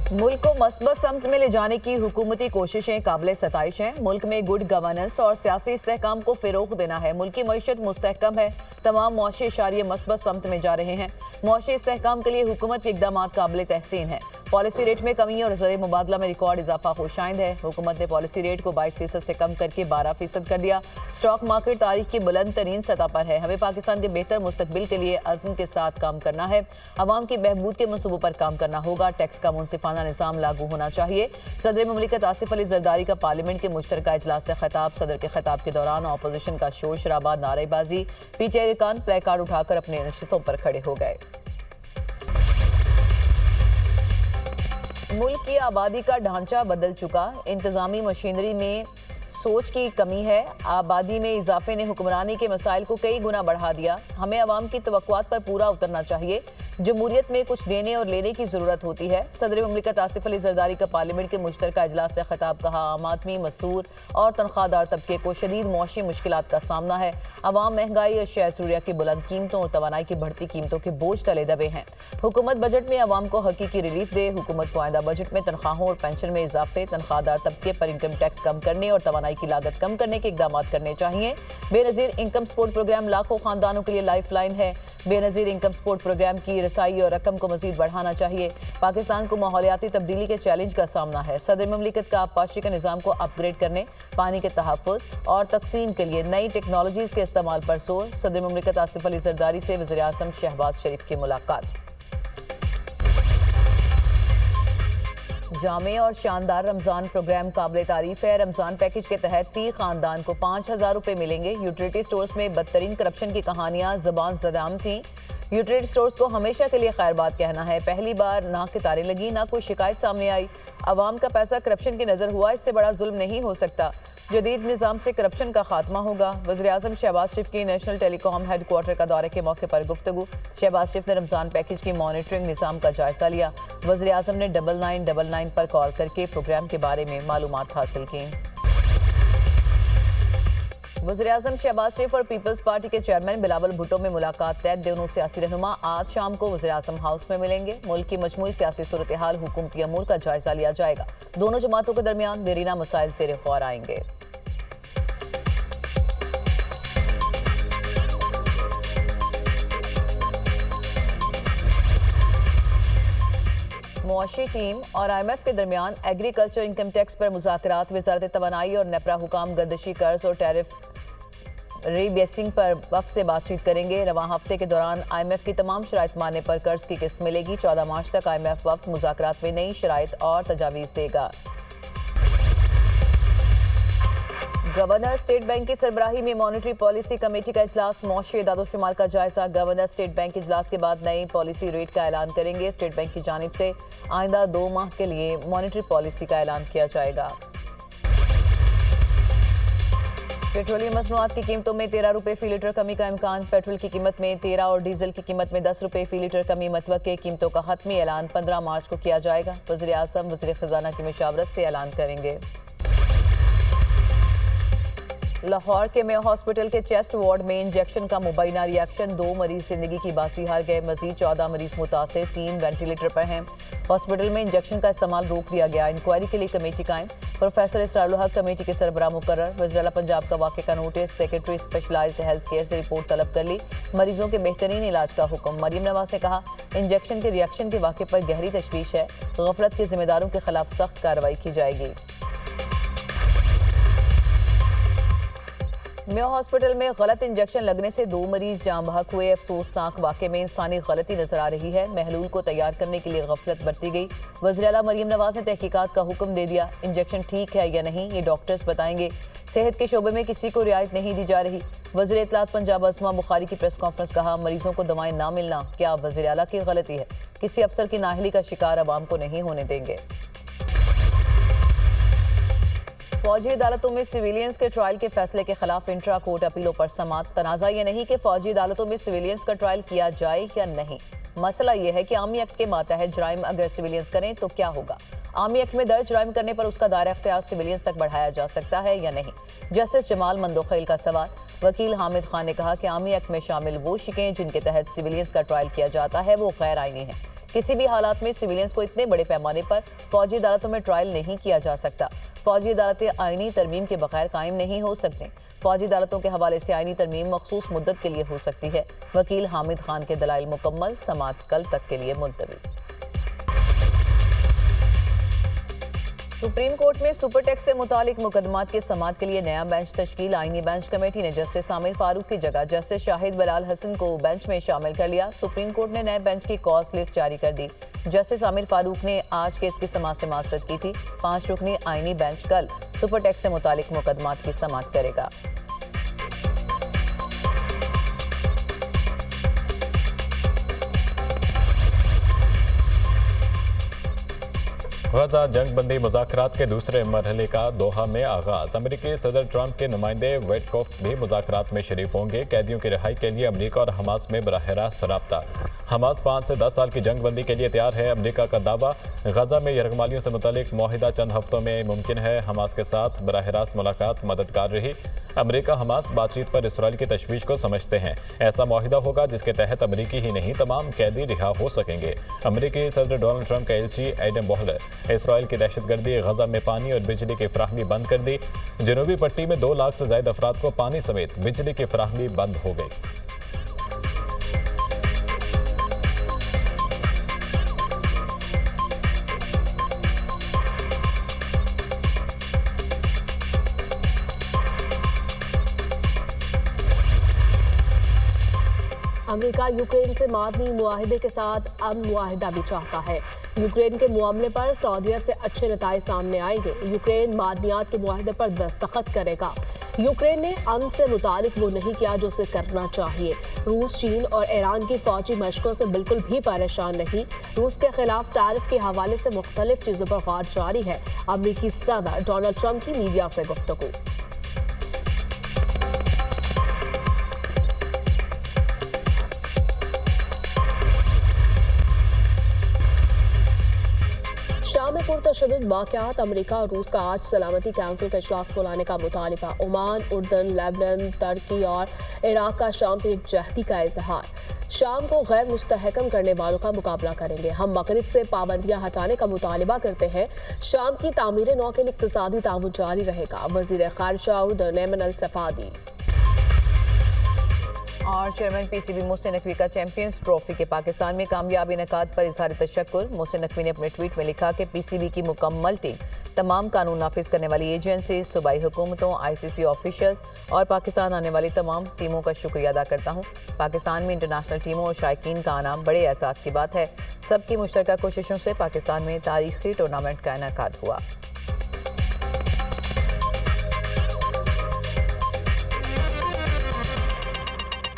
मुल्क को मस्बत समत में ले जाने की हुकूमती कोशिशें काबिल सताइश हैं। मुल्क में गुड गवर्नेंस और सियासी इस्तेहकाम को फ़रोग़ देना है। मुल्क की मईशत मुस्तहकम है। तमाम मुआशी इशारे मस्बत समत में जा रहे हैं। मुआशी इस्तेहकाम के लिए हुकूमत के इक़दाम काबिल तहसीन है। पॉलिसी रेट में कमी और ज़र मुबादला में रिकॉर्ड इजाफा खुशाइंद है। हुकूमत ने पॉलिसी रेट को 22% से कम करके 12% कर दिया। स्टॉक मार्केट तारीख की बुलंद तरीन सतह पर है। हमें पाकिस्तान के बेहतर मुस्तकबिल के लिए अज़्म के साथ काम करना है। अवाम की बहबूद के मनसूबों पर काम करना होगा। टैक्स का मुनसिफाना निज़ाम लागू होना चाहिए। सदर ममलिकत आसिफ अली जरदारी का पार्लियामेंट के मुश्तरका इजलास से खिताब। सदर के खिताब के दौरान अपोजिशन का शोर शराबा, नारेबाजी, पीटीआई अरकान प्ले कार्ड उठाकर अपने नशिस्तों पर खड़े हो गए। मुल्क की आबादी का ढांचा बदल चुका। इंतजामी मशीनरी में सोच की कमी है। आबादी में इजाफे ने हुक्मरानी के मसाइल को कई गुना बढ़ा दिया। हमें अवाम की तवक्कुआत पर पूरा उतरना चाहिए। जमहूरियत में कुछ देने और लेने की जरूरत होती है। सदर ममलिकत आसिफ अली जरदारी का पार्लियामेंट के मुश्तरका इजलास से खिताब। कहा, आम आदमी, मजदूर और तनख्वाहदार तबके को शदीद मौशी मुश्किलात का सामना है। अवाम महंगाई, अशिया ज़रूरिया की बुलंद कीमतों और तवानाई की बढ़ती कीमतों के बोझ तले दबे हैं। हुकूमत बजट में अवाम को हकीकी रिलीफ दे। हुकूमत को आइंदा बजट में तनख्वाहों और पेंशन में इजाफे, तनख्वाहदार तबके पर इनकम टैक्स कम करने और तवानाई की लागत कम करने के इकदाम करने चाहिए। बेनज़ीर इनकम सपोर्ट प्रोग्राम लाखों खानदानों के लिए लाइफ लाइन है। बेनज़ीर इनकम सपोर्ट प्रोग्राम की रसाई और रकम को मजीद बढ़ाना चाहिए। पाकिस्तान को माहौलियाती तब्दीली के चैलेंज का सामना है। सदर ममलिकत का आबपाशी के निज़ाम को अपग्रेड करने, पानी के तहफ़्फ़ुज़ और तकसीम के लिए नई टेक्नोलॉजीज़ के इस्तेमाल पर जोर। सदर ममलिकत आसिफ अली जरदारी से वज़ीर आज़म शहबाज शरीफ की मुलाकात। जामे और शानदार रमज़ान प्रोग्राम काबिल तारीफ है। रमज़ान पैकेज के तहत 30 खानदान को 5,000 रुपये मिलेंगे। यूटिलिटी स्टोर्स में बदतरीन करप्शन की कहानियां ज़बान ज़दाम थी। यूटिलिटी स्टोर्स को हमेशा के लिए खैर बात कहना है। पहली बार ना के तारे लगी, ना कोई शिकायत सामने आई। अवाम का पैसा करप्शन की नज़र हुआ, इससे बड़ा जुल्म नहीं हो सकता। जदीद निज़ाम से करप्शन का खात्मा होगा। वज़ीर आज़म शहबाज शरीफ की नेशनल टेलीकॉम हेडक्वार्टर का दौरे के मौके पर गुफ्तगू। शहबाज शरीफ ने रमज़ान पैकेज की मॉनिटरिंग निज़ाम का जायजा लिया। वज़ीर आज़म ने 9999 पर कॉल करके प्रोग्राम के बारे में मालूमात हासिल की। वज़ीर आज़म शहबाज शरीफ और पीपल्स पार्टी के चेयरमैन बिलावल भुट्टो में मुलाकात तय। दोनों सियासी रहनुमा आज शाम को वज़ीर आज़म हाउस में मिलेंगे। मुल्क की मजमूई सियासी सूरत हाल, हुकूमती अमूर का जायजा लिया जाएगा। दोनों जमातों के दरमियान देरीना मसाइल से गौर आएंगे। मुआशी टीम और IMF के दरमियान एग्रीकल्चर इनकम टैक्स पर मुज़ाकरात। वज़ारत तवानाई और नेपरा हुकाम गर्दशी कर्ज और टैरिफ रीबेसिंग पर वफ़द से बातचीत करेंगे। रवां हफ्ते के दौरान IMF की तमाम शराइत मानने पर कर्ज की किस्त मिलेगी। 14 मार्च तक IMF वफ़द मुज़ाकरात में नई शराइत और तजावीज़ देगा। गवर्नर स्टेट बैंक की सरबराही में मॉनिटरी पॉलिसी कमेटी का इजलास। मौशी इदाद-ओ-शुमार का जायजा। गवर्नर स्टेट बैंक इजलास के बाद नई पॉलिसी रेट का ऐलान करेंगे। स्टेट बैंक की जानिब से आइंदा 2 माह के लिए मॉनिटरी पॉलिसी का ऐलान किया जाएगा। पेट्रोलियम मसनूआत की कीमतों में 13 रुपये फी लीटर कमी का इम्कान। पेट्रोल की कीमत में 13 और डीजल की कीमत में 10 रुपये फी लीटर कमी। मतवक्के कीमतों का हतमी ऐलान 15 मार्च को किया जाएगा। वज़ीर आज़म वज़ीर ख़ज़ाना की मशावरत से ऐलान करेंगे। लाहौर के मेयो हॉस्पिटल के चेस्ट वार्ड में इंजेक्शन का मुबैना रिएक्शन। 2 मरीज जिंदगी की बासी हार गए। मजीद 14 मरीज मुतासिर, 3 वेंटिलेटर पर हैं। हॉस्पिटल में इंजेक्शन का इस्तेमाल रोक दिया गया। इंक्वायरी के लिए कमेटी कायम। प्रोफेसर इसरारुल हक कमेटी के सरबराह मुकर्रर। वज़ीर आला पंजाब का वाक़े का नोटिस। सेक्रेटरी स्पेशलाइज्ड हेल्थ केयर से रिपोर्ट तलब कर ली। मरीजों के बेहतरीन इलाज का हुक्म। मरियम नवाज ने कहा, इंजेक्शन के रिएक्शन के वाक़े पर गहरी तशवीश है। गफलत के जिम्मेदारों के खिलाफ सख्त कार्रवाई की जाएगी। मेयो हॉस्पिटल में गलत इंजेक्शन लगने से 2 मरीज जान बहक हुए। अफसोसनाक वाक़े में इंसानी गलती नजर आ रही है। महलूल को तैयार करने के लिए गफलत बरती गई। वज़ीर आला मरियम नवाज ने तहकीकात का हुक्म दे दिया। इंजेक्शन ठीक है या नहीं ये डॉक्टर्स बताएंगे। सेहत के शोबे में किसी को रियायत नहीं दी जा रही। वज़ीर इत्तलात पंजाब अज़मा बुखारी की प्रेस कॉन्फ्रेंस। कहा, मरीजों को दवाएं ना मिलना क्या वज़ीर आला की गलती है? किसी अफसर की नाअहली का शिकार अवाम को नहीं होने देंगे। फौजी अदालतों में सिविलियंस के ट्रायल के फैसले के खिलाफ इंट्रा कोर्ट अपीलों पर समाअत। तनाज़ा ये नहीं कि फौजी अदालतों में सिविलियंस का ट्रायल किया जाए या नहीं। मसला यह है कि आर्मी एक्ट के मातहत जुराइम अगर सिविलियंस करें तो क्या होगा। आर्मी एक्ट में दर्ज जुराइम करने पर उसका दायरा इख्तियार सिविलियंस तक बढ़ाया जा सकता है या नहीं। जस्टिस जमाल मंदोखैल का सवाल। वकील हामिद खान ने कहा कि आर्मी एक्ट में शामिल वो शिकें जिनके तहत सिविलियंस का ट्रायल किया जाता है वो गैर आईनी है। किसी भी हालात में सिविलियंस को इतने बड़े पैमाने पर फौजी अदालतों में ट्रायल नहीं किया जा सकता। फौजी अदालतें आईनी तरमीम के बगैर कायम नहीं हो सकती। फौजी अदालतों के हवाले से आईनी तरमीम मखसूस मुद्दत के लिए हो सकती है। वकील हामिद खान के दलाइल मुकम्मल, समाअत कल तक के लिए मुलतवी। सुप्रीम कोर्ट में सुपर टैक्स से मुतालिक मुकदमात के समाअत के लिए नया बेंच तश्कील। आईनी बेंच कमेटी ने जस्टिस आमिर फारूक की जगह जस्टिस शाहिद बिलाल हसन को बेंच में शामिल कर लिया। सुप्रीम कोर्ट ने नए बेंच की कॉज लिस्ट जारी कर दी। जस्टिस आमिर फारूक ने आज केस की समाअत से माजरत की थी। 5 रुकनी आईनी बेंच कल सुपर टैक्स से मुतालिक मुकदमात की समाअत करेगा। गजा जंग बंदी मुज़ाकरात के दूसरे मरहले का दोहा में आगाज। अमेरिकी सदर ट्रंप के नुमाइंदे विटकॉफ भी मुज़ाकरात में शरीफ होंगे। कैदियों की रिहाई के लिए अमेरिका और हमास में बराह रास्त रब्ता। हमास 5 से 10 साल की जंग बंदी के लिए तैयार है। अमेरिका का दावा, गजा में यरगमालियों से मुतालिक मुआहिदा चंद हफ्तों में मुमकिन है। हमास के साथ बराह रास्त मुलाकात मददगार रही। अमेरिका हमास बातचीत पर इसराइल की तशवीश को समझते हैं। ऐसा मुआहिदा होगा जिसके तहत अमेरिकी ही नहीं तमाम कैदी रिहा हो सकेंगे। अमेरिकी सदर डोनाल्ड ट्रंप का एलची एडम बोहलर इसराइल की दहशतगर्दी, गजा में पानी और बिजली की फराहमी बंद कर दी। जनूबी पट्टी में 2 लाख से ज्यादा अफराद को पानी समेत बिजली की फराहमी बंद हो गई। अमेरिका यूक्रेन से मादनी मुआहिदे के साथ अमन मुआहिदा भी चाहता है। यूक्रेन के मामले पर सऊदी अरब से अच्छे नताइज सामने आएंगे। यूक्रेन मादनियात के मुआहिदे पर दस्तखत करेगा। यूक्रेन ने अमन से मुतालिक वो नहीं किया जो उसे करना चाहिए। रूस, चीन और ईरान की फौजी मशकों से बिल्कुल भी परेशान नहीं। रूस के खिलाफ तारिफ के हवाले से मुख्तलिफ चीज़ों पर गौर जारी है। अमेरिकी सदर डोनाल्ड ट्रंप की मीडिया से गुफ्तगू। शाम में पुरतशद्दुद वाक़यात, अमेरिका और रूस का आज सलामती काउंसिल का इजलास बुलाने का मुतालिबा। ओमान, उर्दन, लेबनान, तुर्की और इराक का शाम से एकजहती का इजहार। शाम को गैर मुस्तहकम करने वालों का मुकाबला करेंगे। हम मगरिब से पाबंदियां हटाने का मुतालिबा करते हैं। शाम की तामीर नौ के लिए इक्तिसादी ताउन जारी रहेगा। वज़ीर ख़ारिजा उर्दन ऐमन अल सफ़ादी। और चेयरमैन पीसीबी मोहसिन नकवी का चैंपियंस ट्रॉफी के पाकिस्तान में कामयाब इनेकाद पर इजहार तशक्कुर। मोहसिन नकवी ने अपने ट्वीट में लिखा कि पीसीबी की मुकम्मल टीम, तमाम कानून नाफिज करने वाली एजेंसी, सूबाई हुकूमतों, आईसीसी ऑफिशल्स और पाकिस्तान आने वाली तमाम टीमों का शुक्रिया अदा करता हूँ। पाकिस्तान में इंटरनेशनल टीमों और शायकीन का आना बड़े एहसास की बात है। सबकी मुश्तरका कोशिशों से पाकिस्तान में तारीखी टूर्नामेंट का इनेकाद हुआ।